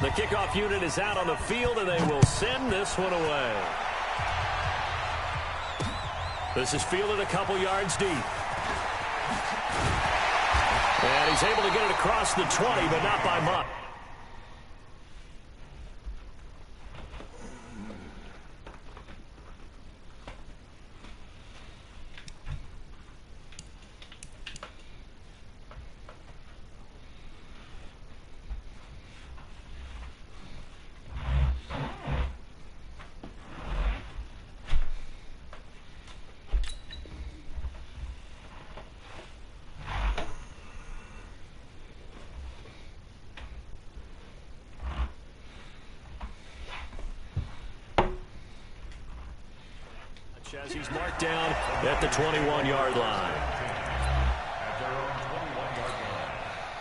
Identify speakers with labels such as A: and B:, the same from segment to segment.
A: The kickoff unit is out on the field, and they will send this one away. This is fielded a couple yards deep. And he's able to get it across the 20, but not by much. As he's marked down at the 21-yard line.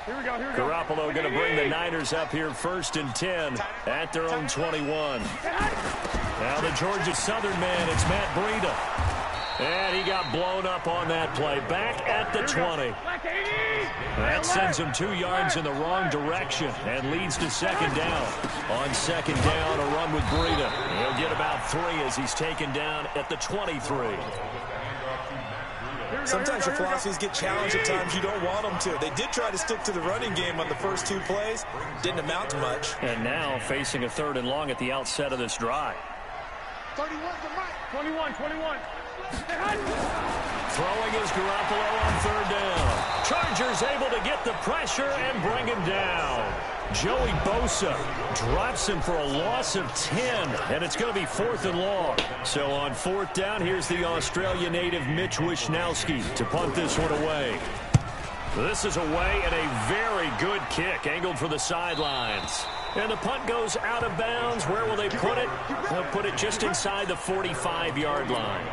B: Here we go.
A: Garoppolo going to bring the Niners up here 1st and 10 at their own 21. Now the Georgia Southern man, it's Matt Breida. And he got blown up on that play. Back at the 20. That sends him 2 yards in the wrong direction and leads to 2nd down. On 2nd down, a run with Breida. He'll get about 3 as he's taken down at the 23.
C: Sometimes your philosophies get challenged at times you don't want them to. They did try to stick to the running game on the first 2 plays. Didn't amount to much.
A: And now facing a 3rd and long at the outset of this drive.
B: 21.
A: Throwing is Garoppolo on 3rd down. Chargers able to get the pressure and bring him down. Joey Bosa drops him for a loss of 10, and it's going to be 4th and long. So on 4th down, here's the Australia native Mitch Wishnowsky to punt this one away. This is away and a very good kick angled for the sidelines. And the punt goes out of bounds. Where will they put it? They'll put it just inside the 45-yard line.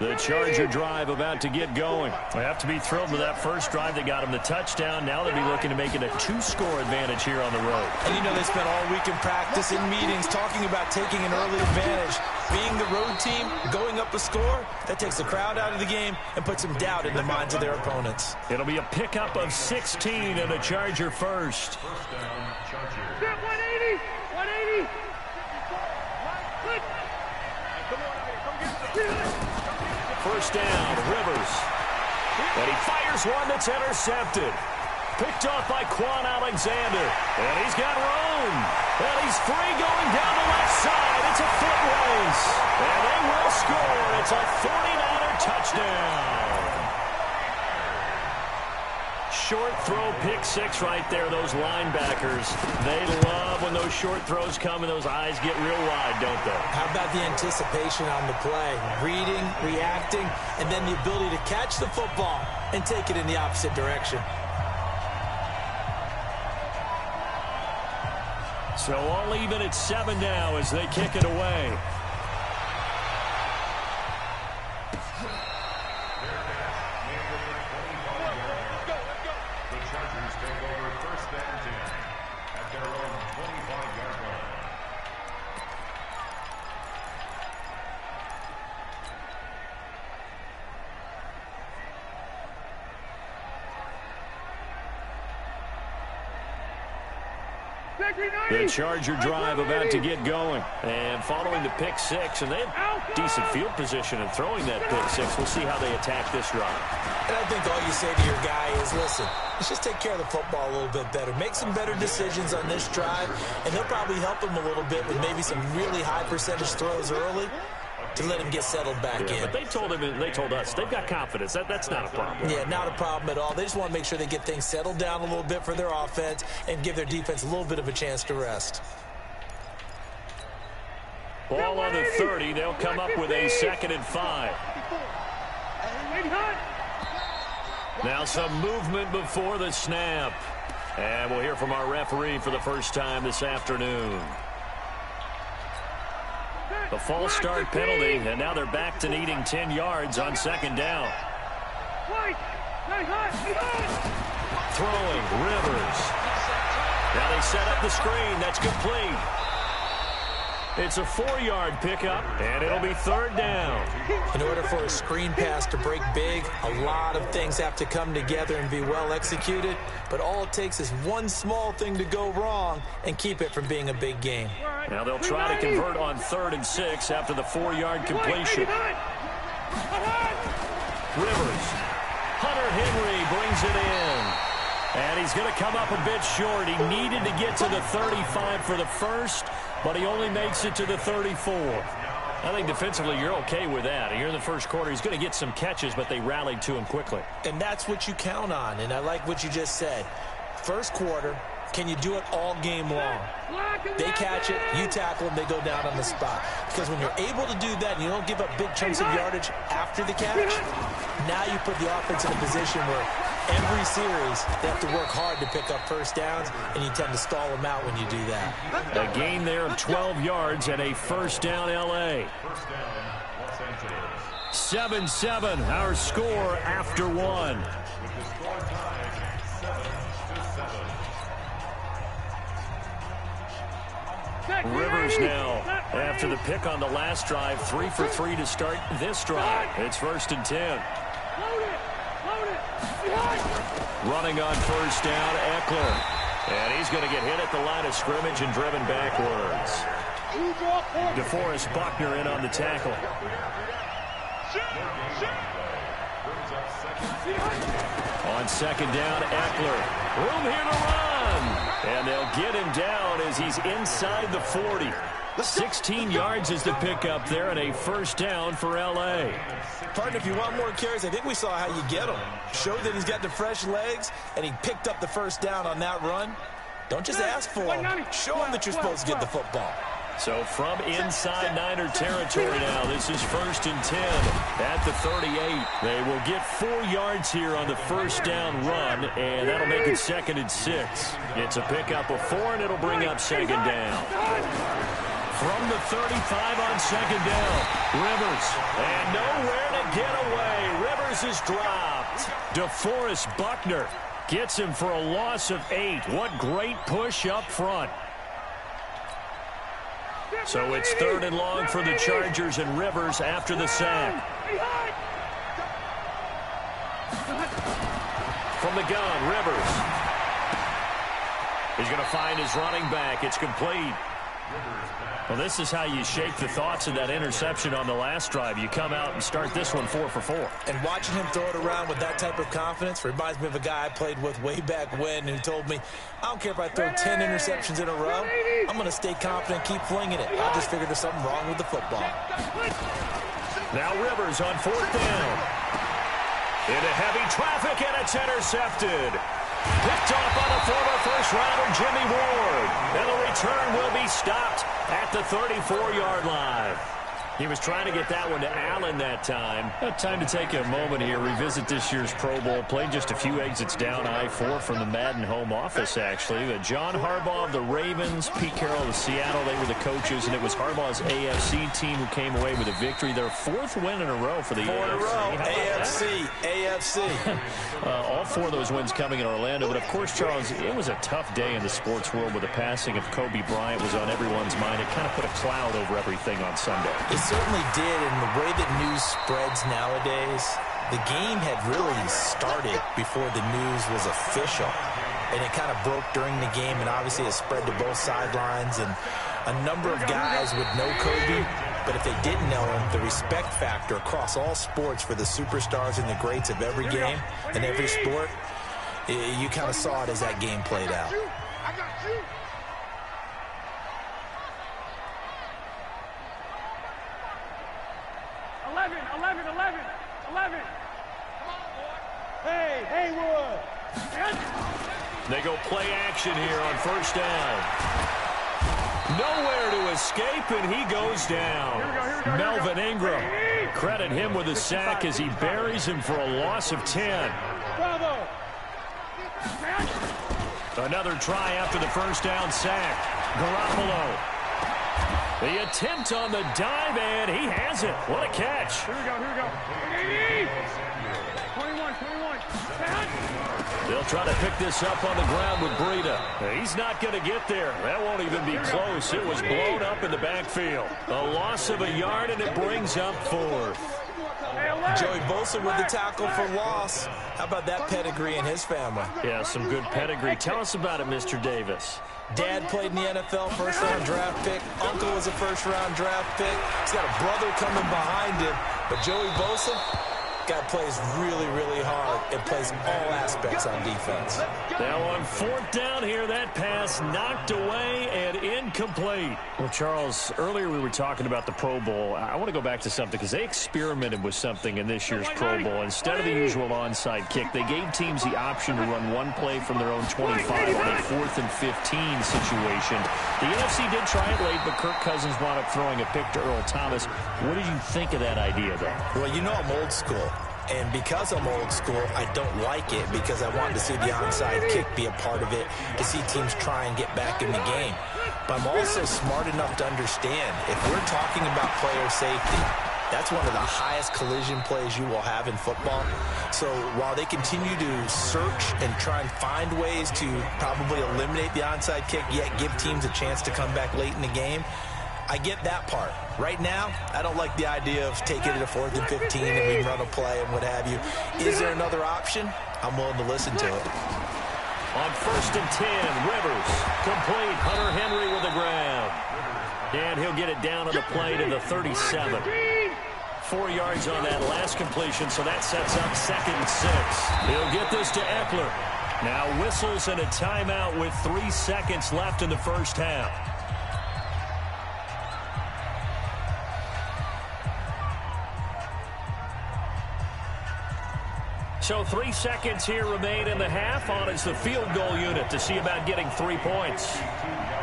A: The Charger drive about to get going. They have to be thrilled with that first drive that got them the touchdown. Now they'll be looking to make it a 2-score advantage here on the road.
C: And you know they spent all week in practice, in meetings, talking about taking an early advantage. Being the road team, going up a score, that takes the crowd out of the game and puts some doubt in the minds of their opponents.
A: It'll be a pickup of 16 and a Charger first.
B: 180.
A: First down, Rivers. And he fires one that's intercepted. Picked off by Quan Alexander. And he's got room. And he's free going down the left side. It's a foot race. And they will score. It's a 49er touchdown. Short throw, pick 6 right there. Those linebackers, they love when those short throws come and those eyes get real wide, don't they?
C: How about the anticipation on the play? Reading, reacting, and then the ability to catch the football and take it in the opposite direction.
A: So all even at 7 now as they kick it away. The Charger drive about to get going. And following the pick 6, and they have decent field position in throwing that pick 6. We'll see how they attack this drive.
C: And I think all you say to your guy is, listen, let's just take care of the football a little bit better. Make some better decisions on this drive, and he'll probably help him a little bit with maybe some really high percentage throws early to let him get settled back in.
A: But they told him, and they told us, they've got confidence. That's not a problem.
C: Yeah, not a problem at all. They just want to make sure they get things settled down a little bit for their offense and give their defense a little bit of a chance to rest.
A: Ball on the 30. They'll come up with a 2nd and 5. Now some movement before the snap. And we'll hear from our referee for the first time this afternoon. A false start penalty, and now they're back to needing 10 yards on 2nd down. Throwing, Rivers. Now they set up the screen. That's complete. It's a 4-yard pickup, and it'll be 3rd down.
C: In order for a screen pass to break big, a lot of things have to come together and be well executed. But all it takes is one small thing to go wrong and keep it from being a big game.
A: Now they'll try to convert on 3rd and 6 after the 4-yard completion. Rivers. Hunter Henry brings it in. And he's going to come up a bit short. He needed to get to the 35 for the first, but he only makes it to the 34. I think defensively you're okay with that. Here in the first quarter, he's going to get some catches, but they rallied to him quickly.
C: And that's what you count on, and I like what you just said. First quarter, can you do it all game long? They catch it, you tackle them, they go down on the spot. Because when you're able to do that and you don't give up big chunks of yardage after the catch, now you put the offense in a position where every series they have to work hard to pick up first downs, and you tend to stall them out when you do that.
A: A gain there of 12 yards and a first down L.A. 7-7, our score after 1. Rivers now, after the pick on the last drive, 3 for 3 to start this drive. It's 1st and 10. Running on first down, Eckler. And he's going to get hit at the line of scrimmage and driven backwards. DeForest Buckner in on the tackle. On 2nd down, Eckler. Room here to run. And they'll get him down as he's inside the 40. 16 yards is the pickup there, and a first down for L.A.
C: Partner, if you want more carries, I think we saw how you get him. Showed that he's got the fresh legs, and he picked up the first down on that run. Don't just ask for him. Show him that you're supposed to get the football.
A: So from inside Niner territory now, this is 1st and 10 at the 38. They will get 4 yards here on the first down run, and that'll make it 2nd and 6. It's a pickup of 4, and it'll bring up 2nd down. From the 35 on 2nd down, Rivers, and nowhere to get away. Rivers is dropped. DeForest Buckner gets him for a loss of 8. What great push up front. So it's 3rd and long for the Chargers, and Rivers after the sack. From the gun, Rivers. He's going to find his running back. It's complete. Well, this is how you shake the thoughts of that interception on the last drive. You come out and start this one 4 for 4.
C: And watching him throw it around with that type of confidence reminds me of a guy I played with way back when who told me, I don't care if I throw 10 interceptions in a row. I'm going to stay confident, keep flinging it. I just figured there's something wrong with the football.
A: Now Rivers on 4th down. Into heavy traffic, and it's intercepted. Picked off by the former first-rounder Jimmy Ward. And the return will be stopped at the 34-yard line. He was trying to get that one to Allen that time. Time to take a moment here, revisit this year's Pro Bowl. Played just a few exits down I-4 from the Madden home office, actually. John Harbaugh of the Ravens, Pete Carroll of Seattle, they were the coaches, and it was Harbaugh's AFC team who came away with a victory. Their 4th win in a row for the AFC.
C: 4 in a row, AFC.
A: All 4 of those wins coming in Orlando. But, of course, Charles, it was a tough day in the sports world where the passing of Kobe Bryant was on everyone's mind. It kind of put a cloud over everything on Sunday.
C: It certainly did, and the way that news spreads nowadays, the game had really started before the news was official. And it kind of broke during the game, and obviously it spread to both sidelines. And a number of guys would know Kobe, but if they didn't know him, the respect factor across all sports for the superstars and the greats of every game and every sport, you kind of saw it as that game played out.
B: I got you. Hey, Haywood.
A: They go play action here on first down. Nowhere to escape, and he goes down. Melvin Ingram. Credit him with a sack as he buries him for a loss of 10.
B: Bravo.
A: Another try after the first down sack. Garoppolo. The attempt on the dive, and he has it. What a catch.
B: Here we go. 21.
A: They'll try to pick this up on the ground with Breida. He's not going to get there. That won't even be close. It was blown up in the backfield. A loss of a yard, and it brings up 4th.
C: Joey Bosa with the tackle for loss. How about that pedigree in his family?
A: Yeah, some good pedigree. Tell us about it, Mr. Davis.
C: Dad played in the NFL, first-round draft pick. Uncle was a first-round draft pick. He's got a brother coming behind him. But Joey Bosa, guy plays really, really hard and plays all aspects on defense.
A: Now on 4th down here, that pass knocked away and incomplete. Well, Charles, earlier we were talking about the Pro Bowl. I want to go back to something because they experimented with something in this year's Pro Bowl. Instead of the usual onside kick, they gave teams the option to run one play from their own 25 on a 4th and 15 situation. The NFC did try it late, but Kirk Cousins wound up throwing a pick to Earl Thomas. What did you think of that idea, though?
C: Well, you know I'm old school. And because I'm old school, I don't like it because I want to see the onside kick be a part of it, to see teams try and get back in the game. But I'm also smart enough to understand, if we're talking about player safety, that's one of the highest collision plays you will have in football. So while they continue to search and try and find ways to probably eliminate the onside kick, yet give teams a chance to come back late in the game, I get that part. Right now, I don't like the idea of taking it to 4th and 15 and we run a play and what have you. Is there another option? I'm willing to listen to it.
A: On 1st and 10, Rivers complete. Hunter Henry with the ground. And he'll get it down on the play to the 37. 4 yards on that last completion, so that sets up 2nd and 6. He'll get this to Eckler. Now whistles and a timeout with 3 seconds left in the first half. So 3 seconds here remain in the half. On is the field goal unit to see about getting 3 points.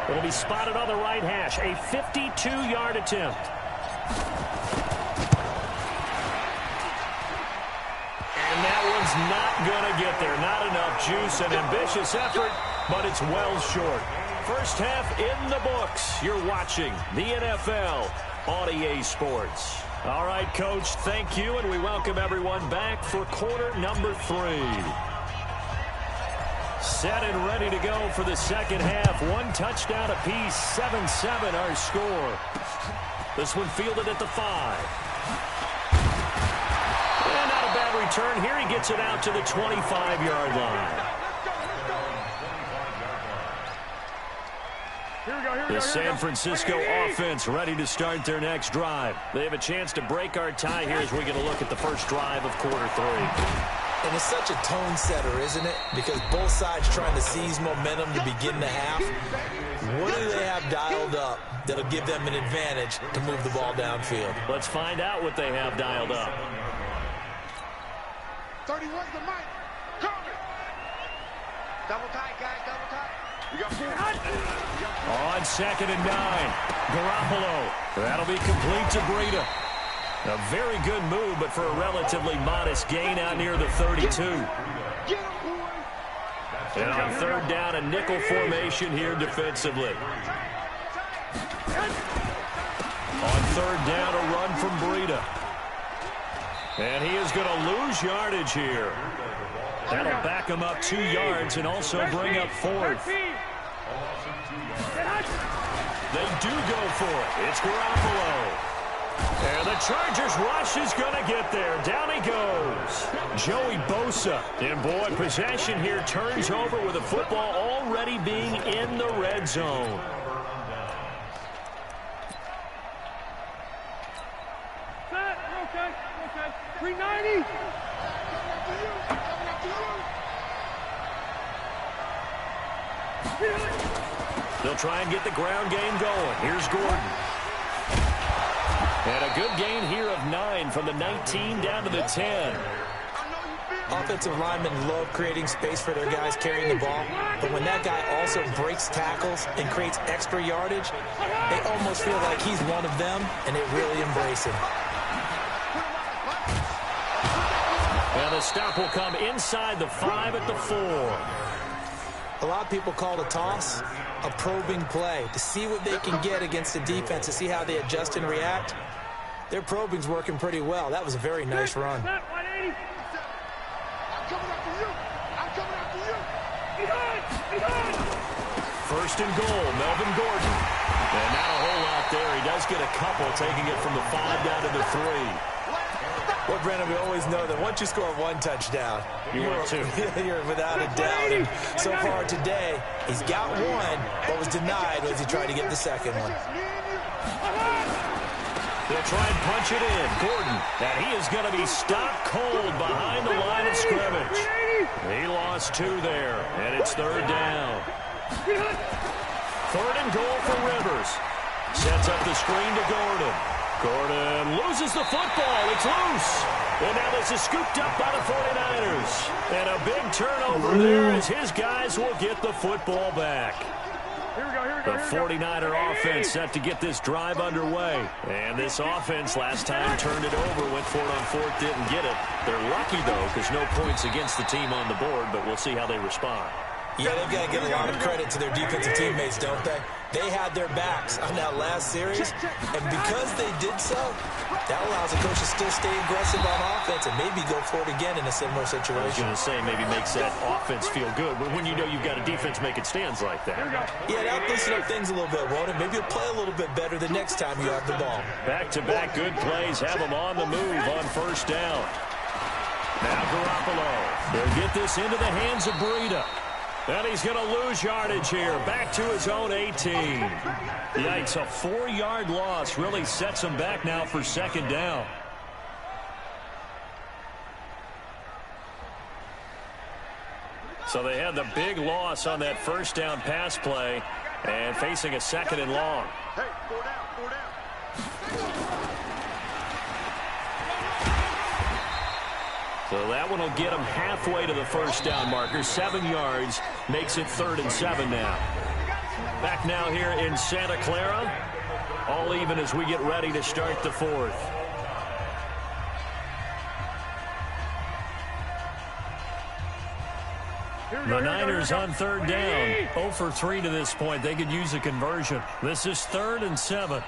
A: It'll be spotted on the right hash. A 52-yard attempt. And that one's not going to get there. Not enough juice. An ambitious effort, but it's well short. First half in the books. You're watching the NFL on EA Sports. All right, Coach, thank you, and we welcome everyone back for quarter number 3. Set and ready to go for the second half. 1 touchdown apiece, 7-7 our score. This one fielded at the 5. And not a bad return here. He gets it out to the 25-yard line. The San Francisco offense ready to start their next drive. They have a chance to break our tie here as we get a look at the first drive of quarter 3.
C: And it's such a tone setter, isn't it? Because both sides trying to seize momentum to begin the half. What do they have dialed up that'll give them an advantage to move the ball downfield?
A: Let's find out what they have dialed up.
B: 31's the mic. Coming. Double tight, guys, double tight.
A: On 2nd and 9, Garoppolo. That'll be complete to Breida. A very good move, but for a relatively modest gain out near the 32. And on 3rd down, a nickel formation here defensively. On 3rd down, a run from Breida. And he is going to lose yardage here. That'll back him up 2 yards and also bring up 4th. They do go for it. It's Garoppolo. And the Chargers rush is going to get there. Down he goes. Joey Bosa. And boy, possession here turns over with the football already being in the red zone.
B: Okay. 390.
A: They'll try and get the ground game going. Here's Gordon. And a good gain here of 9 from the 19 down to the 10.
C: Offensive linemen love creating space for their guys carrying the ball, but when that guy also breaks tackles and creates extra yardage, they almost feel like he's one of them, and they really embrace him.
A: And the stop will come inside the 5 at the 4.
C: A lot of people call it a toss, a probing play, to see what they can get against the defense, to see how they adjust and react. Their probing's working pretty well. That was a very nice run.
B: coming after you. I'm coming after you.
A: First and goal, Melvin Gordon. And not a whole lot there. He does get a couple, taking it from the 5 down to the 3.
C: Well, Brandon, we always know that once you score one touchdown,
A: you're
C: without a doubt. And so far today, he's got one, but was denied as he tried to get the second one.
A: They'll try and punch it in. Gordon, and he is going to be stopped cold behind the line of scrimmage. He lost 2 there, and it's 3rd down. 3rd and goal for Rivers. Sets up the screen to Gordon. Gordon loses the football. It's loose. And now this is scooped up by the 49ers. And a big turnover there as his guys will get the football back. The 49er offense set to get this drive underway. And this offense last time turned it over, went for it on 4th, didn't get it. They're lucky, though, because no points against the team on the board, but we'll see how they respond.
C: Yeah, they've got to give a lot of credit to their defensive teammates, don't they? They had their backs on that last series, and because they did so, that allows the coach to still stay aggressive on offense and maybe go for it again in a similar situation.
A: I was going to say maybe makes that offense feel good, but when you know you've got a defense making stands like that.
C: Yeah, that'll loosen up things a little bit, won't it? Maybe you'll play a little bit better the next time you have the ball.
A: Back-to-back good plays have them on the move on 1st down. Now Garoppolo. They'll get this into the hands of Breida. And he's going to lose yardage here. Back to his own 18. Yikes, a 4-yard loss really sets him back now for 2nd down. So they had the big loss on that 1st down pass play and facing a 2nd and long.
B: Hey, 4 down, 4 down.
A: So that one will get him halfway to the 1st down marker. 7 yards makes it 3rd and 7 now. Back now here in Santa Clara. All even as we get ready to start the 4th. The Niners on 3rd down. 0 for 3 to this point. They could use a conversion. This is 3rd and 7.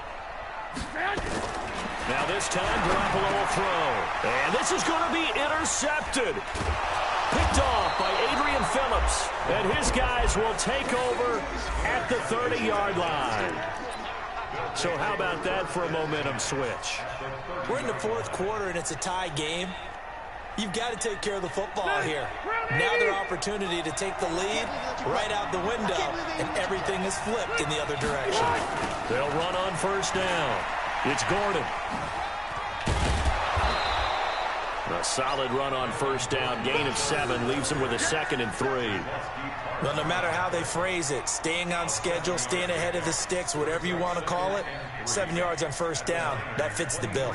A: Now this time, Garoppolo will throw. And this is going to be intercepted. Picked off by Adrian Phillips. And his guys will take over at the 30-yard line. So how about that for a momentum switch?
C: We're in the 4th quarter, and it's a tie game. You've got to take care of the football here. Now their opportunity to take the lead right out the window, and everything is flipped in the other direction.
A: They'll run on 1st down. It's Gordon. A solid run on 1st down. Gain of 7 leaves him with a 2nd and 3.
C: Well, no matter how they phrase it, staying on schedule, staying ahead of the sticks, whatever you want to call it, 7 yards on 1st down, that fits the bill.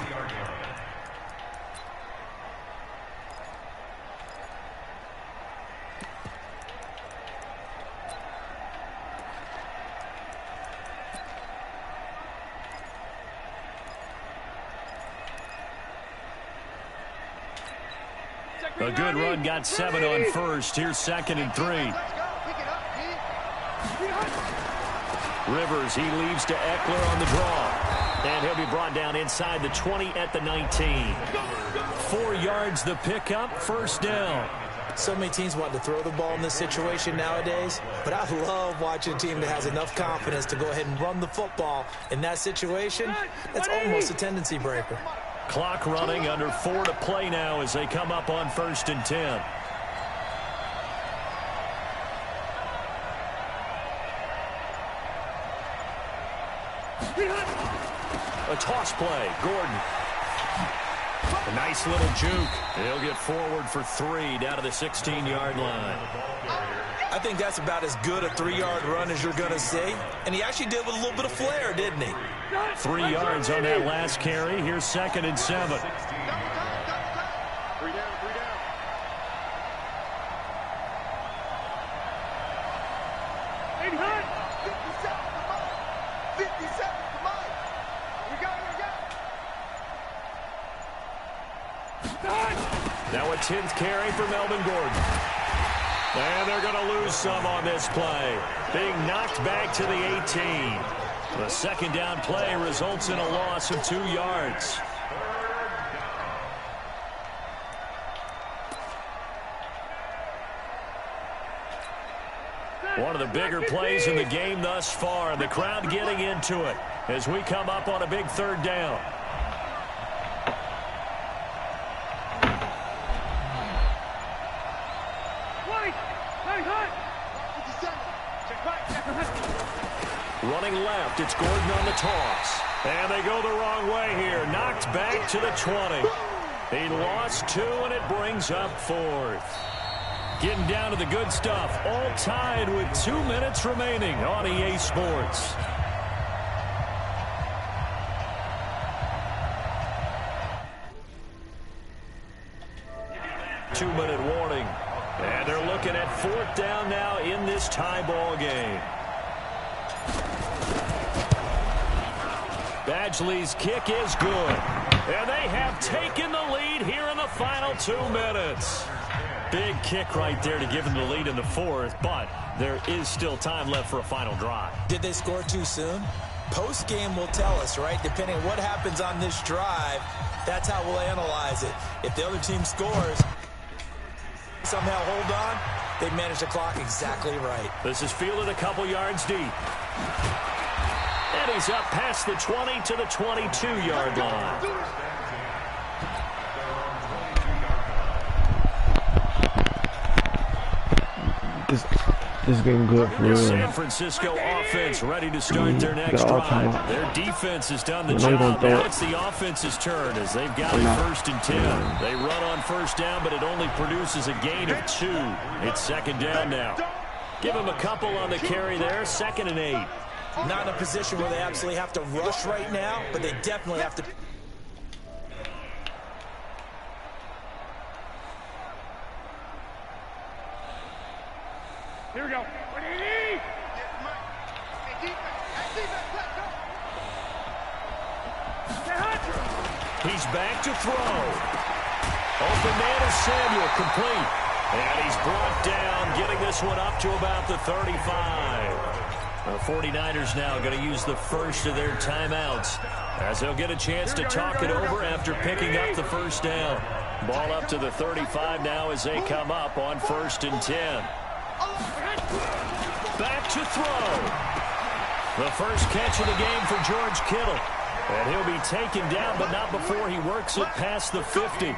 A: A good run, got 7 on 1st. Here's 2nd and 3. Rivers, he leaves to Eckler on the draw. And he'll be brought down inside the 20 at the 19. 4 yards the pickup, 1st down.
C: So many teams want to throw the ball in this situation nowadays, but I love watching a team that has enough confidence to go ahead and run the football in that situation. That's almost a tendency breaker.
A: Clock running, under 4 to play now as they come up on 1st and 10. A toss play, Gordon. A nice little juke. He'll get forward for 3 down to the 16-yard line.
C: I think that's about as good a 3-yard run as you're going to see. And he actually did with a little bit of flair, didn't he?
A: 3 yards on that last carry. Here's 2nd and 7.
B: 3 down, 3 down.
A: Now a 10th carry for Melvin Gordon. And they're going to lose some on this play. Being knocked back to the 18. The 2nd down play results in a loss of 2 yards. One of the bigger plays in the game thus far, and the crowd getting into it as we come up on a big third down. Running left, it's Gordon on the toss. And they go the wrong way here. Knocked back to the 20. He lost 2, and it brings up 4th. Getting down to the good stuff. All tied with 2 minutes remaining on EA Sports. Two-minute warning. And they're looking at 4th down now in this tie ball game. Badgley's kick is good. And they have taken the lead here in the final 2 minutes. Big kick right there to give them the lead in the 4th, but there is still time left for a final drive.
C: Did they score too soon? Post-game will tell us, right? Depending on what happens on this drive, that's how we'll analyze it. If the other team scores, somehow hold on, they manage the clock exactly right.
A: This is fielded a couple yards deep. And he's up past the 20 to the 22-yard line.
D: This game good for real.
A: San Francisco offense ready to start their next drive. Their defense has done the job. Now it's the offense's turn as they've got it 1st and 10. They run on 1st down, but it only produces a gain of 2. It's 2nd down now. Give them a couple on the carry there. 2nd and 8.
C: Not in a position where they absolutely have to rush right now, but they definitely have to.
B: Here we go.
A: He's back to throw. Open man is Samuel, complete. And he's brought down, getting this one up to about the 35. The 49ers now going to use the first of their timeouts as they'll get a chance to talk it over after picking up the 1st down. Ball up to the 35 now as they come up on 1st and 10. Back to throw. The first catch of the game for George Kittle. And he'll be taken down, but not before he works it past the 50.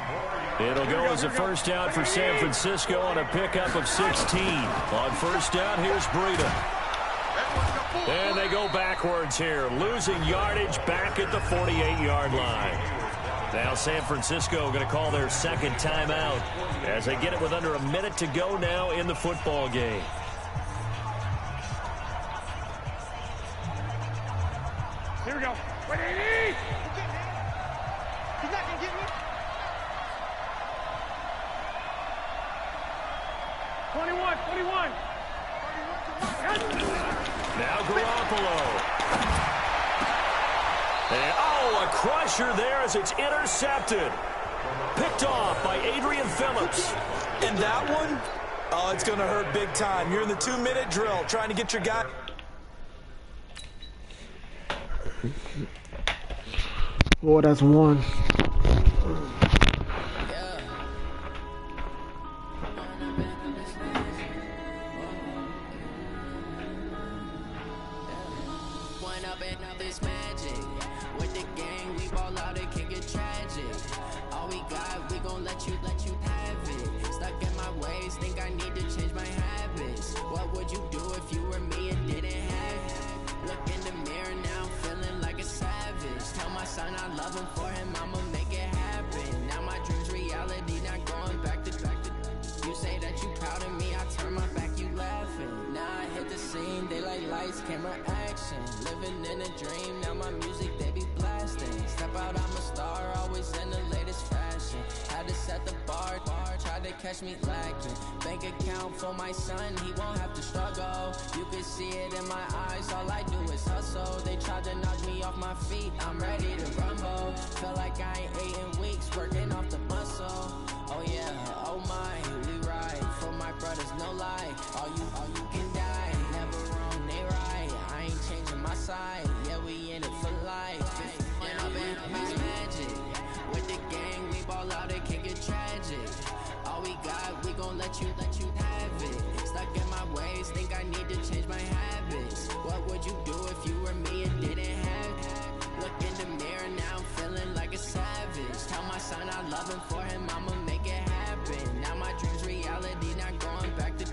A: It'll go as a 1st down for San Francisco on a pickup of 16. On 1st down, here's Breida. And they go backwards here, losing yardage back at the 48-yard line. Now San Francisco going to call their 2nd timeout as they get it with under a minute to go now in the football game.
B: Here we go. Wait, he's not going to get me. 21.
A: Now Garoppolo. And, a crusher there as it's intercepted. Picked off by Adrian Phillips.
C: And that one, it's going to hurt big time. You're in the 2-minute drill trying to get your guy.
D: Oh, that's 1.
E: Camera action, living in a dream. Now my music they be blasting. Step out, I'm a star, always in the latest fashion. Had to set the bar, tried to catch me lacking. Bank account for my son, he won't have to struggle. You can see it in my eyes, all I do is hustle. They tried to knock me off my feet, I'm ready to rumble. Feel like I ain't ate in weeks, working off the muscle. Oh yeah, oh my, we ride for my brothers, no lie. All you can die, never wrong, they right. I ain't changing my side, yeah, we in it for life. Yeah, I've been magic. With the gang, we ball out, it can get tragic. All we got, we gon' let you have it. Stuck in my ways, think I need to change my habits. What would you do if you were me and didn't have it? Look in the mirror, now I'm feeling like a savage. Tell my son I love him, for him I'ma make it happen. Now my dream's reality, not going back to.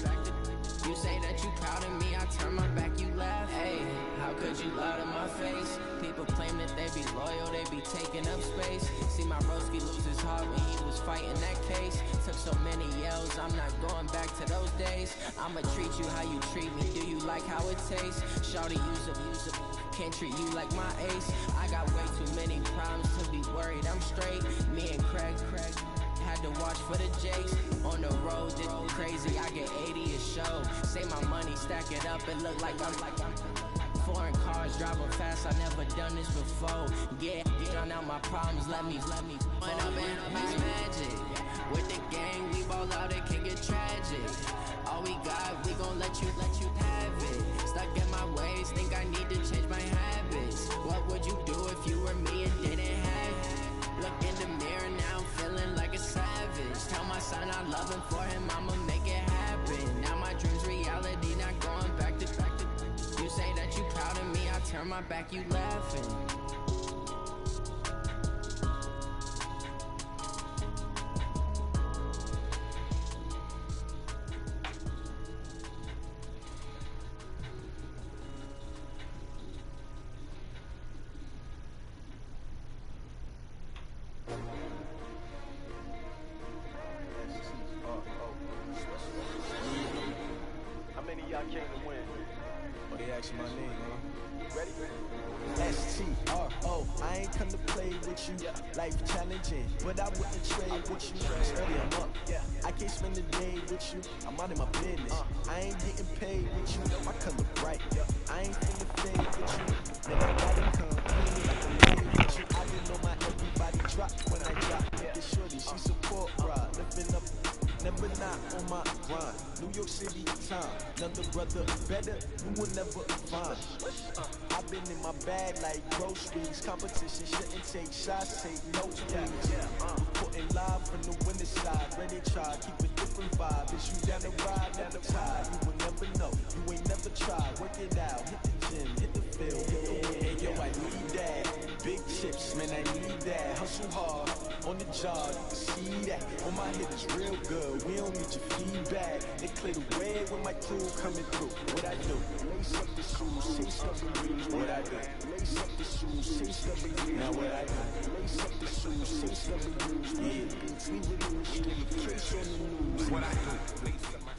E: You say that you proud of me, I turn my back, you laugh. Hey, how could you lie to my face? People claim that they be loyal, they be taking up space. See my broski lose his heart when he was fighting that case. Took so many yells, I'm not going back to those days. I'ma treat you how you treat me, do you like how it tastes? Shawty, use up, can't treat you like my ace. I got way too many problems to be worried, I'm straight. Me and Craig had to watch for the Jakes. On the road, this crazy, I get 80 a show. Say my money, stack it up, it look like I'm foreign cars, driving fast, I never done this before. Yeah, drown out my problems, let me point up and make magic. With the gang, we ball out, it can get tragic. All we got, we gon' let you have it. Stuck in my ways, think I need to change my habits. What would you do if you were me and didn't have it? Look in the mirror, now I'm feeling like a savage. Tell my son I love him, for him I'ma make it happen. Now my dream's reality, not going back to. You say that you proud of me, I turn my back, you laughing.
F: How many of y'all came to win?
G: Oh, they asked my name, huh?
F: Ready?
G: S-T-R-O, I ain't come to play with you. Life challenging, but I wouldn't trade with you. It's early, I'm up. I can't spend the day with you. I'm out of my business. I ain't getting paid with you. My color bright. I ain't finna fade with you. Then I gotta come clean like I'm made with you. I didn't know my everybody drop when I drop. Look at shorty, she support ride. Living up, never not on my grind. New York City time. Another brother better, you will never find. I've been in my bag like groceries. Competition shouldn't take shots, take no trees. Putting live from the winner side. Ready to try, keep a different vibe. Is you down the ride, never tired. You will never know, you ain't never tried. Work it out, hit the gym, hit the field, hit the win. Hey yo, I need that. Big chips, man, I need that. Hustle hard, on the job, you can see that. On my hit is real good, we don't need your feedback. They clear the way when my crew coming through. What I do? Lace up the shoes, chase up the reels. What I do? Lace up the shoes, chase up the reels. Now what I do? Lace up the shoes, chase up the reels. Yeah, beats me with the machine, case on the news. What I do? Lace up my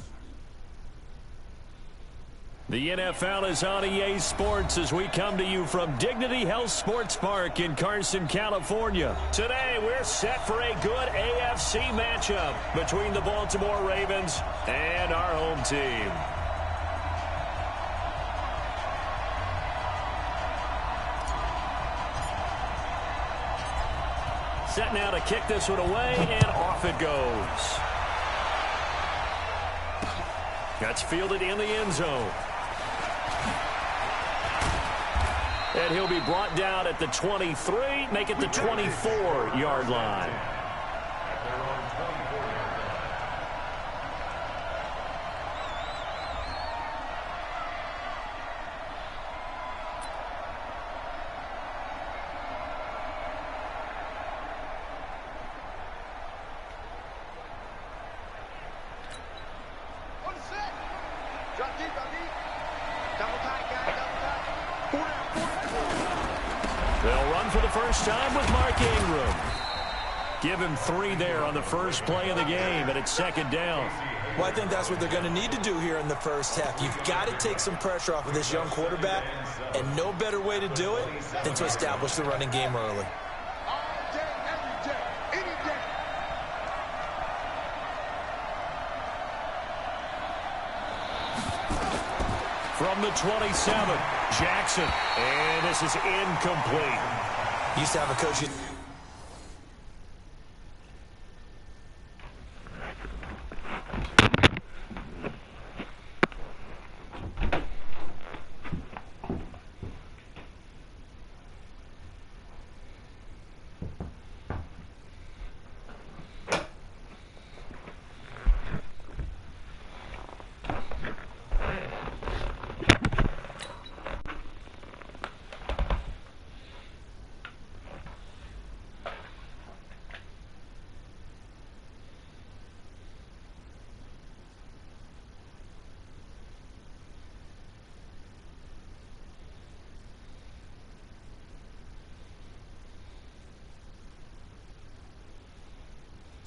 A: The NFL is on EA Sports as we come to you from Dignity Health Sports Park in Carson, California. Today, we're set for a good AFC matchup between the Baltimore Ravens and our home team. Set now to kick this one away, and off it goes. That's fielded in the end zone. And he'll be brought down at the 23, make it the 24-yard line.
B: On the set. Drop deep, drop deep. Double tight, guys, double tight.
A: They'll run for the first time with Mark Ingram. Give him 3 there on the first play of the game, and it's second down.
C: Well, I think that's what they're going to need to do here in the first half. You've got to take some pressure off of this young quarterback, and no better way to do it than to establish the running game early.
B: All day, every day, any day.
A: From the 27, Jackson, and this is incomplete.
C: Used to have a coach.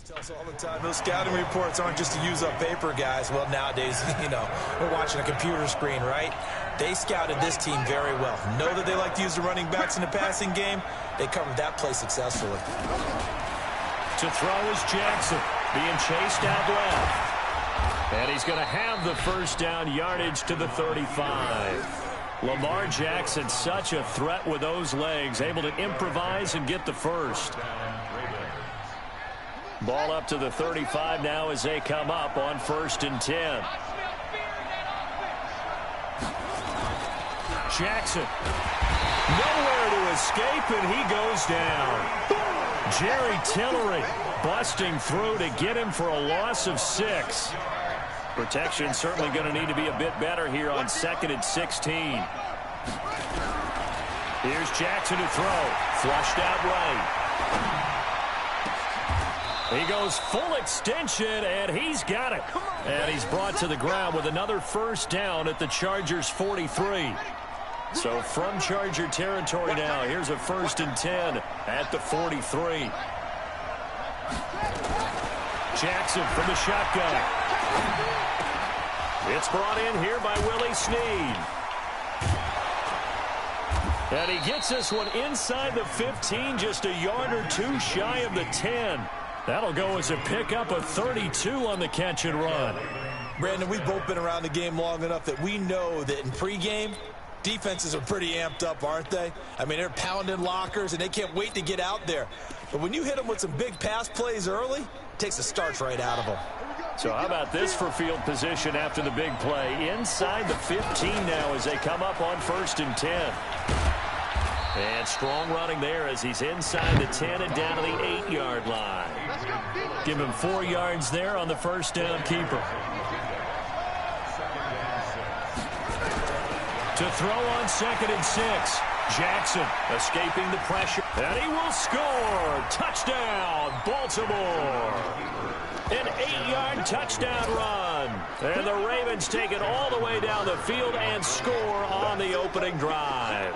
C: Tell us all the time, those scouting reports aren't just to use up paper, guys. Well, nowadays, we're watching a computer screen, right? They scouted this team very well. Know that they like to use the running backs in the passing game. They covered that play successfully.
A: To throw is Jackson, being chased out left. And he's going to have the first down yardage to the 35. Lamar Jackson, such a threat with those legs, able to improvise and get the first. Ball up to the 35 now as they come up on 1st and 10. Jackson, nowhere to escape, and he goes down. Jerry Tillery busting through to get him for a loss of 6. Protection certainly going to need to be a bit better here on 2nd and 16. Here's Jackson to throw. Flushed out right. He goes full extension, and he's got it. And he's brought to the ground with another first down at the Chargers' 43. So from Charger territory now, here's a 1st and 10 at the 43. Jackson from the shotgun. It's brought in here by Willie Snead. And he gets this one inside the 15, just a yard or two shy of the 10. That'll go as a pickup of 32 on the catch and run.
C: Brandon, we've both been around the game long enough that we know that in pregame, defenses are pretty amped up, aren't they? I mean, they're pounding lockers, and they can't wait to get out there. But when you hit them with some big pass plays early, it takes the starch right out of them.
A: So how about this for field position after the big play? Inside the 15 now as they come up on 1st and 10. And strong running there as he's inside the 10 and down to the 8-yard line. Give him 4 yards there on the first down keeper. To throw on 2nd and 6. Jackson escaping the pressure. And he will score. Touchdown, Baltimore. An 8-yard touchdown run. And the Ravens take it all the way down the field and score on the opening drive.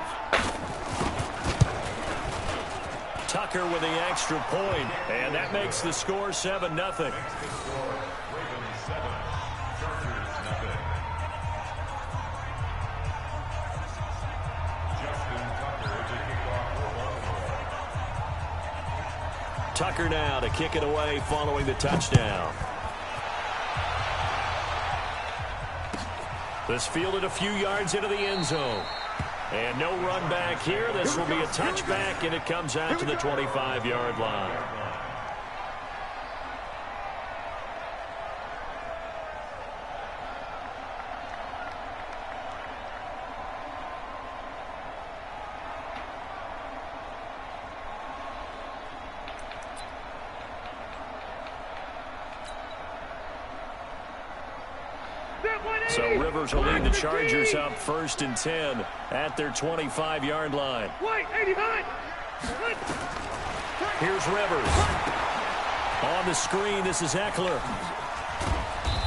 A: Tucker with the extra point, and that makes the score 7-0. Tucker now to kick it away following the touchdown. This fielded a few yards into the end zone. And no run back here. This will be a touchback, and it comes out to the 25-yard line. So Rivers will lead the Chargers up 1st and 10 at their 25-yard line. Here's Rivers. On the screen, this is Eckler.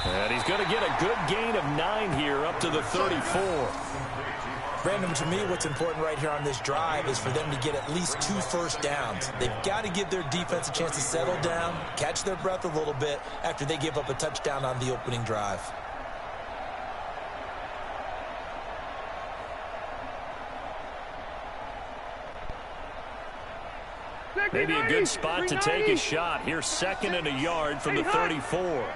A: And he's going to get a good gain of 9 here up to the 34.
C: Brandon, to me, what's important right here on this drive is for them to get at least 2 first downs. They've got to give their defense a chance to settle down, catch their breath a little bit after they give up a touchdown on the opening drive.
A: Maybe a good spot to take a shot. Here's 2nd and a yard from the 34.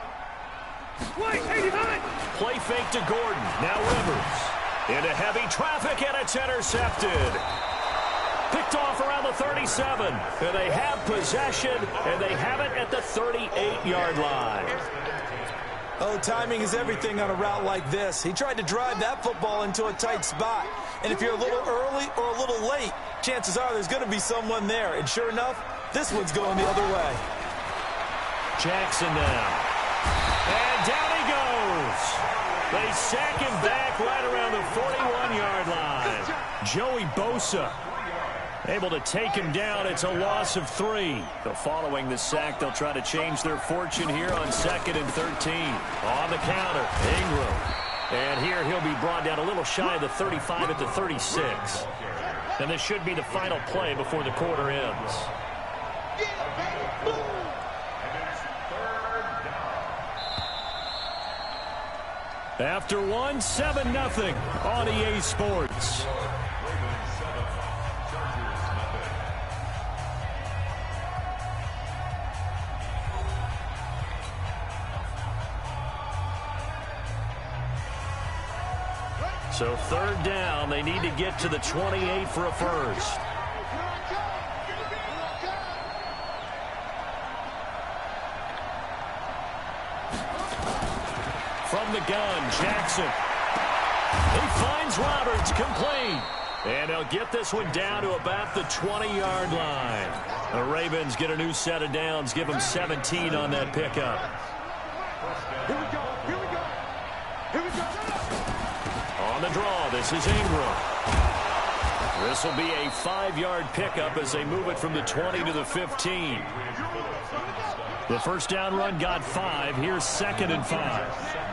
A: Play fake to Gordon. Now Rivers. Into heavy traffic, and it's intercepted. Picked off around the 37. And they have possession, and they have it at the 38-yard line.
C: Oh, timing is everything on a route like this. He tried to drive that football into a tight spot. And if you're a little early or a little late, chances are there's going to be someone there. And sure enough, this one's going the other way.
A: Jackson now. And down he goes. They sack him back right around the 41-yard line. Joey Bosa able to take him down. It's a loss of 3. So following the sack, they'll try to change their fortune here on 2nd and 13. On the counter, Ingram. And here he'll be brought down a little shy of the 35 at the 36. And this should be the final play before the quarter ends. After one, 7-0 on EA Sports. So third down, they need to get to the 28 for a first. From the gun, Jackson. He finds Roberts, complete. And they'll get this one down to about the 20-yard line. The Ravens get a new set of downs, give them 17 on that pickup.
B: Here we go. Here we go. Here we go.
A: On the draw, this is Ingram. This will be a 5-yard pickup as they move it from the 20 to the 15. The first down run got 5. Here's 2nd and 5.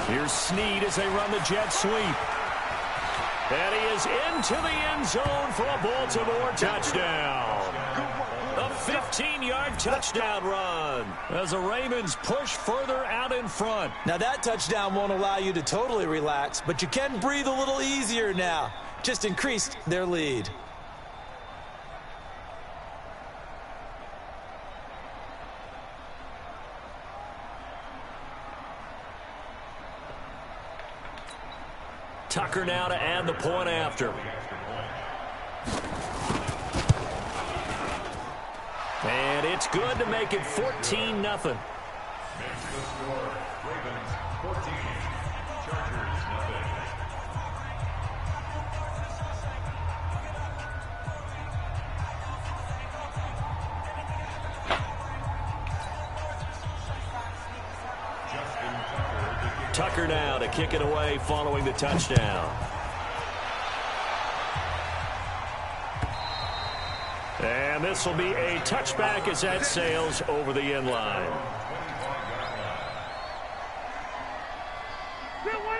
A: Here's Snead as they run the jet sweep. And he is into the end zone for a Baltimore touchdown. A 15-yard touchdown run as the Ravens push further out in front.
C: Now that touchdown won't allow you to totally relax, but you can breathe a little easier now. Just increased their lead.
A: Tucker now to add the point after. And it's good to make it 14-0. Tucker now to kick it away following the touchdown. And this will be a touchback as that sails over the end line.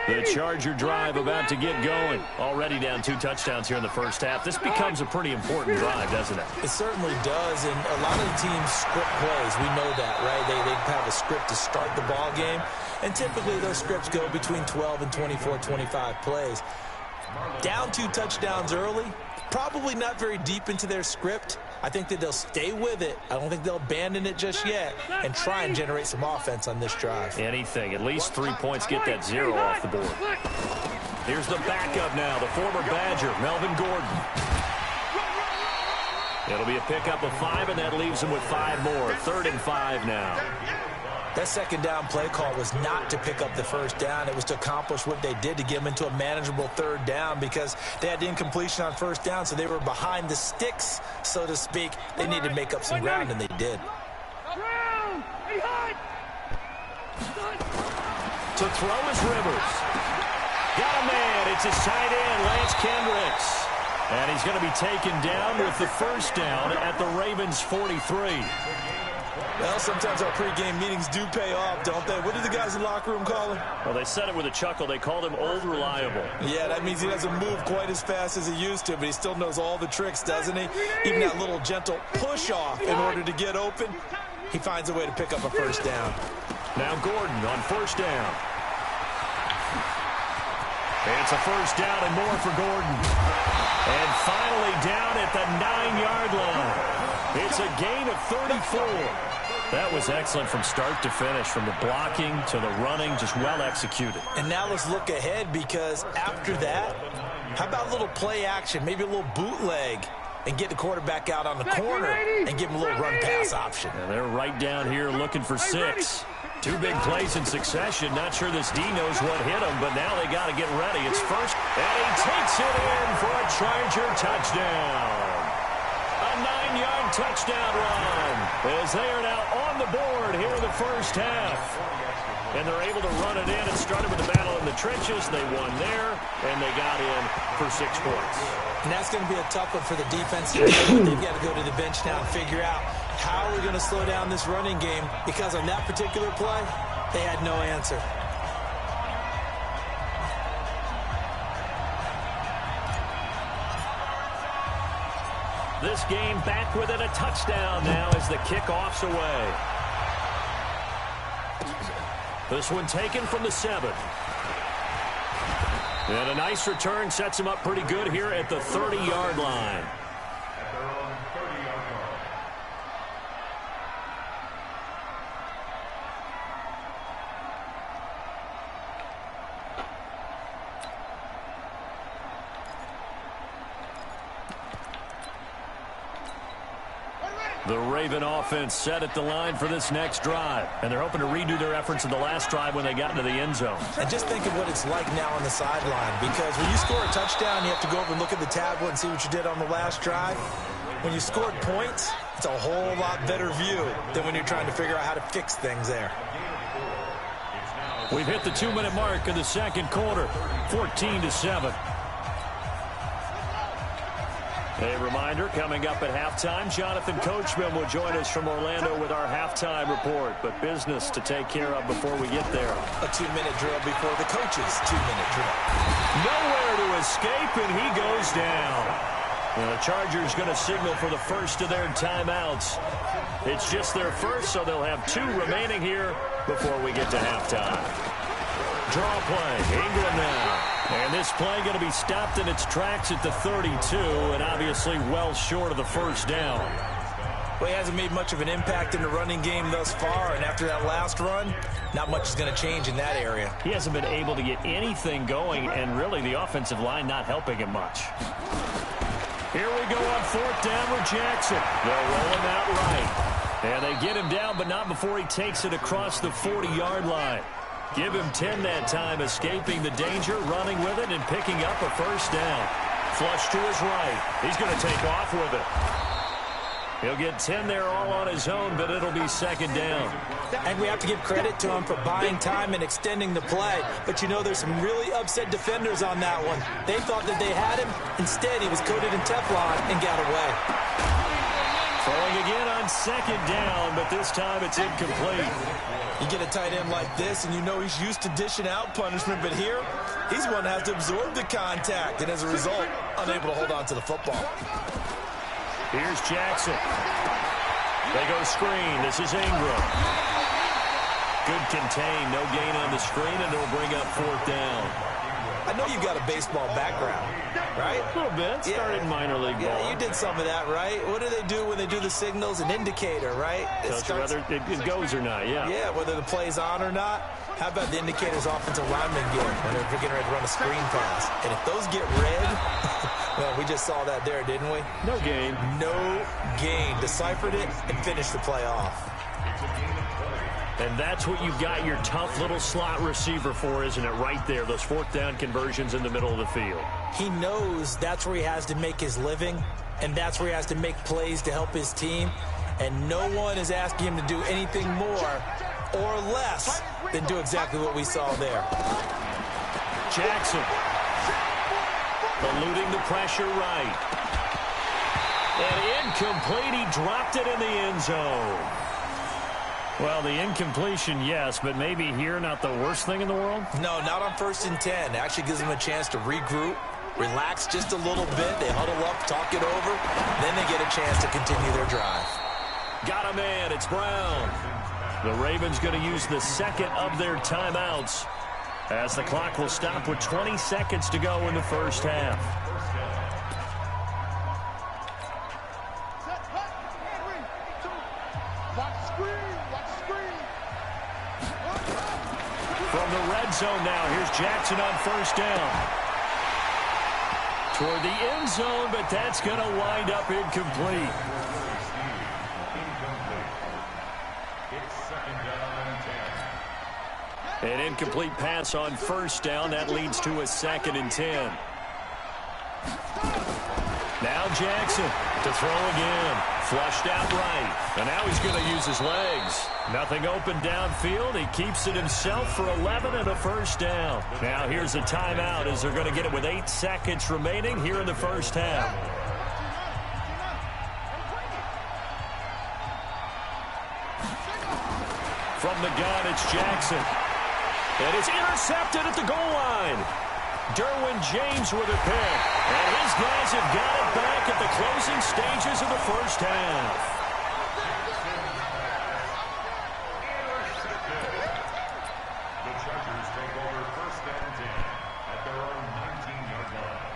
A: The Charger drive about to get going. Already down 2 touchdowns here in the first half. This becomes a pretty important drive, doesn't it?
C: It certainly does, and a lot of the teams script plays. We know that, right? They have a script to start the ball game, and typically those scripts go between 12 and 24, 25 plays. Down 2 touchdowns early, probably not very deep into their script. I think that they'll stay with it. I don't think they'll abandon it just yet and try and generate some offense on this drive.
A: Anything. At least 3 points. Get that 0 off the board. Here's the backup now, the former Badger, Melvin Gordon. It'll be a pickup of 5, and that leaves him with 5 more. 3rd and 5 now.
C: That second down play call was not to pick up the first down. It was to accomplish what they did to get them into a manageable 3rd down because they had incompletion on first down, so they were behind the sticks, so to speak. They needed to make up some ground, and they did.
A: To throw is Rivers. Got a man. It's his tight end, Lance Kendricks. And he's going to be taken down with the first down at the Ravens' 43.
C: Well, sometimes our pregame meetings do pay off, don't they? What did the guys in the locker room call him?
A: Well, they said it with a chuckle. They called him Old Reliable.
C: Yeah, that means he doesn't move quite as fast as he used to, but he still knows all the tricks, doesn't he? Even that little gentle push-off in order to get open, he finds a way to pick up a first down.
A: Now Gordon on first down. It's a first down and more for Gordon. And finally down at the 9-yard line. It's a gain of 34. That was excellent from start to finish, from the blocking to the running, just well executed.
C: And now let's look ahead, because after that, how about a little play action, maybe a little bootleg, and get the quarterback out on the corner and give him a little run-pass option.
A: And they're right down here looking for 6. 2 big plays in succession. Not sure this D knows what hit him, but now they got to get ready. It's first, and he takes it in for a Charger touchdown. A 9-yard touchdown run as they are now on the board here in the first half. And they're able to run it in. It started with a battle in the trenches. They won there, and they got in for 6 points.
C: And that's going to be a tough one for the defense to do. They've got to go to the bench now and figure out how we're going to slow down this running game, because on that particular play, they had no answer.
A: This game back within a touchdown now as the kickoff's away. This one taken from the 7. And a nice return sets him up pretty good here at the 30-yard line. The Raven offense set at the line for this next drive. And they're hoping to redo their efforts in the last drive when they got into the end zone.
C: And just think of what it's like now on the sideline. Because when you score a touchdown, you have to go over and look at the tablet and see what you did on the last drive. When you scored points, it's a whole lot better view than when you're trying to figure out how to fix things there.
A: We've hit the 2-minute mark in the second quarter, 14-7. A reminder, coming up at halftime, Jonathan Coachman will join us from Orlando with our halftime report. But business to take care of before we get there.
C: A 2-minute drill before the coach's 2-minute drill.
A: Nowhere to escape, and he goes down. And the Chargers going to signal for the first of their timeouts. It's just their first, so they'll have 2 remaining here before we get to halftime. Draw play, Ingram now. And this play going to be stopped in its tracks at the 32, and obviously well short of the first down.
C: Well, he hasn't made much of an impact in the running game thus far, and after that last run, not much is going to change in that area.
A: He hasn't been able to get anything going, and really the offensive line not helping him much. Here we go on 4th down with Jackson. They'll roll him out right. And they get him down, but not before he takes it across the 40-yard line. Give him 10 that time, escaping the danger, running with it, and picking up a first down. Flush to his right. He's going to take off with it. He'll get 10 there all on his own, but it'll be second down.
C: And we have to give credit to him for buying time and extending the play. But you know, there's some really upset defenders on that one. They thought that they had him. Instead, he was coated in Teflon and got away.
A: Throwing again on second down, but this time it's incomplete.
C: You get a tight end like this, and you know he's used to dishing out punishment, but here, he's one that has to absorb the contact, and as a result, unable to hold on to the football.
A: Here's Jackson. They go screen. This is Ingram. Good contain, no gain on the screen, and it'll bring up 4th down.
C: I know you've got a baseball background, right?
A: A little bit. Started in minor league ball.
C: Yeah, you did some of that, right? What do they do when they do the signals? An indicator, right?
A: Tells you whether it goes or not, yeah.
C: Yeah, whether the play's on or not. How about the indicators offensive linemen get when they're getting ready to run a screen pass? And if those get red, well, we just saw that there, didn't we?
A: No gain.
C: No gain. Deciphered it and finished the play off.
A: And that's what you've got your tough little slot receiver for, isn't it? Right there, those 4th down conversions in the middle of the field.
C: He knows that's where he has to make his living, and that's where he has to make plays to help his team. And no one is asking him to do anything more or less than do exactly what we saw there.
A: Jackson eluding the pressure right. And incomplete. He dropped it in the end zone. Well, the incompletion, yes, but maybe here not the worst thing in the world?
C: No, not on 1st and 10. It actually gives them a chance to regroup, relax just a little bit. They huddle up, talk it over. Then they get a chance to continue their drive.
A: Got a man. It's Brown. The Ravens going to use the second of their timeouts as the clock will stop with 20 seconds to go in the first half. From the red zone now, here's Jackson on 1st down. Toward the end zone, but that's going to wind up incomplete. An incomplete pass on 1st down. That leads to a 2nd and 10. Now Jackson to throw again. Flushed out right. And now he's going to use his legs. Nothing open downfield. He keeps it himself for 11 and a first down. Now here's a timeout as they're going to get it with 8 seconds remaining here in the first half. From the gun, it's Jackson. And it's intercepted at the goal line. Derwin James with a pick. And his guys have got it back at the closing stages of the first half.
H: The Chargers take over first and 10 at their own 19-yard line.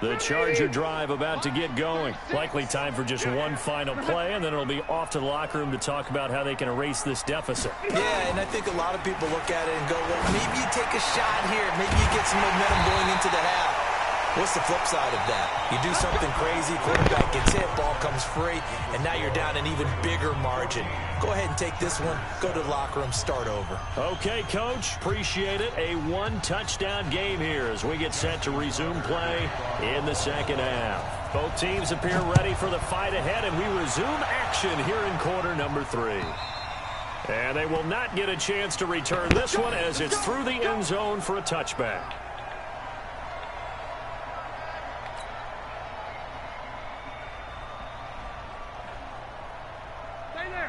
A: The Charger drive about to get going. Likely time for just one final play, and then it'll be off to the locker room to talk about how they can erase this deficit.
C: Yeah, and I think a lot of people look at it and go, well, maybe you take a shot here. Maybe you get some momentum going into the half. What's the flip side of that? You do something crazy, quarterback gets hit, ball comes free, and now you're down an even bigger margin. Go ahead and take this one, go to the locker room, start over.
A: Okay, Coach, appreciate it. A one-touchdown game here as we get set to resume play in the second half. Both teams appear ready for the fight ahead, and we resume action here in quarter number 3. And they will not get a chance to return this one as it's through the end zone for a touchback.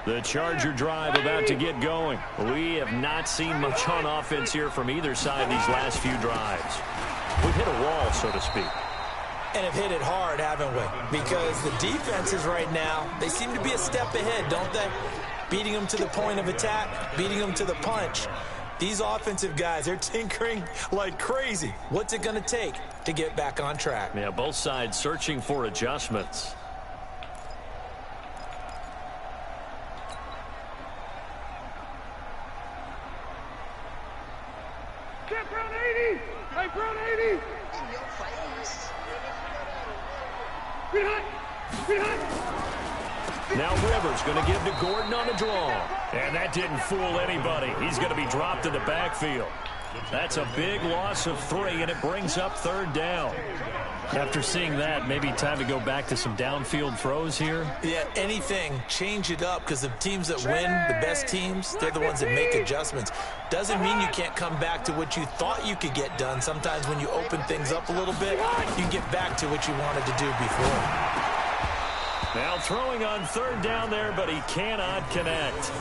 A: The Charger drive about to get going. We have not seen much on offense here from either side these last few drives. We've hit a wall, so to speak.
C: And have hit it hard, haven't we? Because the defenses right now, they seem to be a step ahead, don't they? Beating them to the point of attack, beating them to the punch. These offensive guys, they're tinkering like crazy. What's it going to take to get back on track?
A: Yeah, both sides searching for adjustments. Now Rivers going to give to Gordon on the draw. And that didn't fool anybody. He's going to be dropped in the backfield. That's a big loss of 3, and it brings up third down. After seeing that, maybe time to go back to some downfield throws here.
C: Yeah, anything. Change it up because the teams that win, the best teams, they're the ones that make adjustments. Doesn't mean you can't come back to what you thought you could get done. Sometimes when you open things up a little bit, you can get back to what you wanted to do before.
A: Now throwing on third down there, but he cannot connect.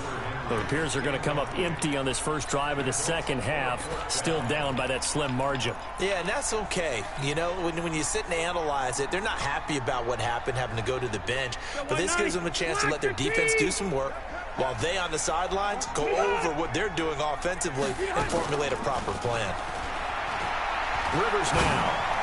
A: It appears they're going to come up empty on this first drive of the second half, still down by that slim margin. Yeah, and that's okay. You know, when you sit and analyze it, they're not happy about what happened, having to go to the bench. But this gives them a chance to let their defense do some work while they on the sidelines go over what they're doing offensively and formulate a proper plan. Rivers now.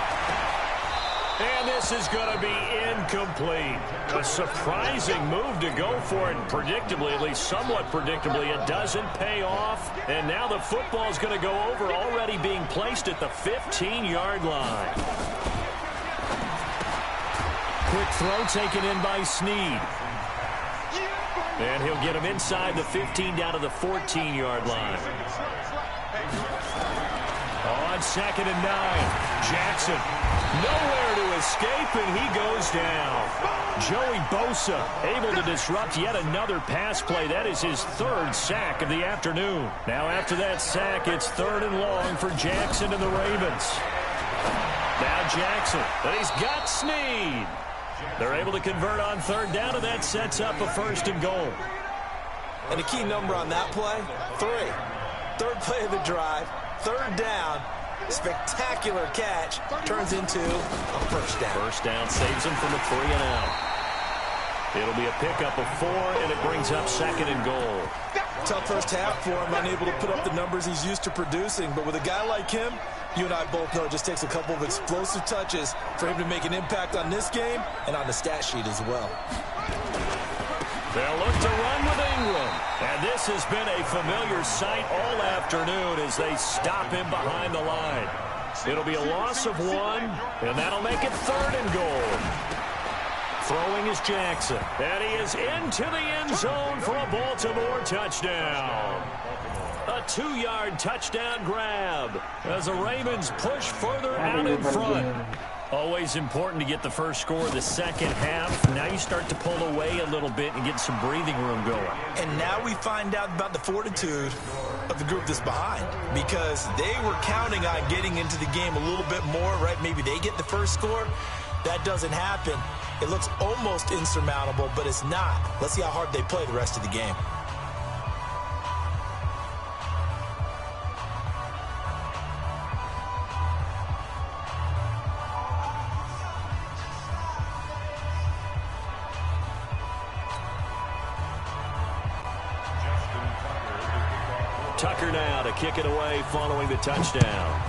A: And this is going to be incomplete. A surprising move to go for it. Predictably, at least somewhat predictably, it doesn't pay off. And now the football is going to go over, already being placed at the 15-yard line. Quick throw taken in by Snead. And he'll get him inside the 15 down to the 14-yard line. On 2nd and 9, Jackson nowhere to escape, and he goes down. Joey Bosa able to disrupt yet another pass play. That is his 3rd sack of the afternoon. Now after that sack, it's 3rd and long for Jackson and the Ravens. Now Jackson, but he's got Snead. They're able to convert on 3rd down, and that sets up a 1st and goal.
C: And the key number on that play, 3. 3rd play of the drive. 3rd down, spectacular catch, turns into a 1st down.
A: 1st down saves him from a 3 and out. It'll be a pickup of 4, and it brings up 2nd and goal.
C: Tough first half for him, unable to put up the numbers he's used to producing. But with a guy like him, you and I both know it just takes a couple of explosive touches for him to make an impact on this game and on the stat sheet as well.
A: They'll look to run with Ingram. And this has been a familiar sight all afternoon as they stop him behind the line. It'll be a loss of 1, and that'll make it 3rd and goal. Throwing is Jackson. And he is into the end zone for a Baltimore touchdown. A 2-yard touchdown grab as the Ravens push further out in front. Always important to get the first score of the second half. Now you start to pull away a little bit and get some breathing room going.
C: And now we find out about the fortitude of the group that's behind, because they were counting on getting into the game a little bit more, right? Maybe they get the first score. That doesn't happen. It looks almost insurmountable, but it's not. Let's see how hard they play the rest of the game.
A: Tucker now to kick it away following the touchdown.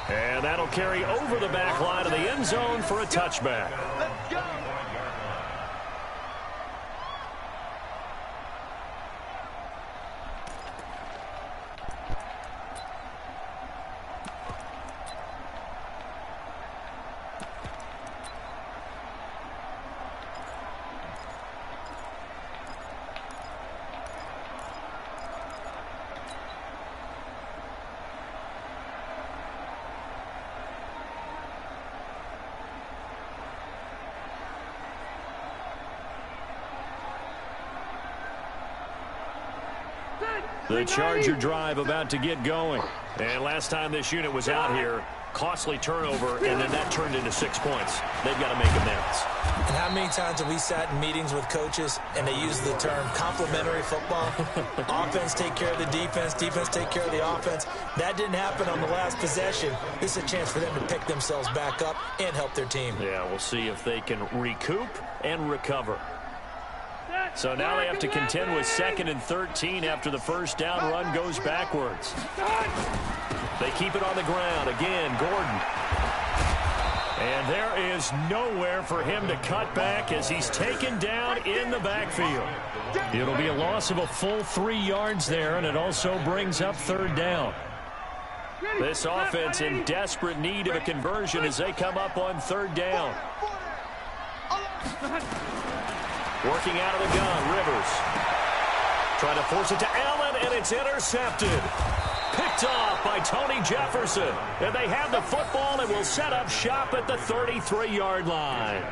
A: And that'll carry over the back line of the end zone for a touchback.
B: Let's go.
A: The Charger drive about to get going. And last time this unit was out here, costly turnover, and then that turned into 6 points. They've got to make amends.
C: And how many times have we sat in meetings with coaches and they use the term complementary football? Offense take care of the defense, defense take care of the offense. That didn't happen on the last possession. This is a chance for them to pick themselves back up and help their team.
A: Yeah, we'll see if they can recoup and recover. So now they have to contend with 2nd and 13 after the first down run goes backwards. They keep it on the ground. Again, Gordon. And there is nowhere for him to cut back as he's taken down in the backfield. It'll be a loss of a full 3 yards there, and it also brings up 3rd down. This offense in desperate need of a conversion as they come up on 3rd down. Working out of the gun, Rivers. Trying to force it to Allen, and it's intercepted. Picked off by Tony Jefferson. And they have the football and will set up shop at the 33-yard line.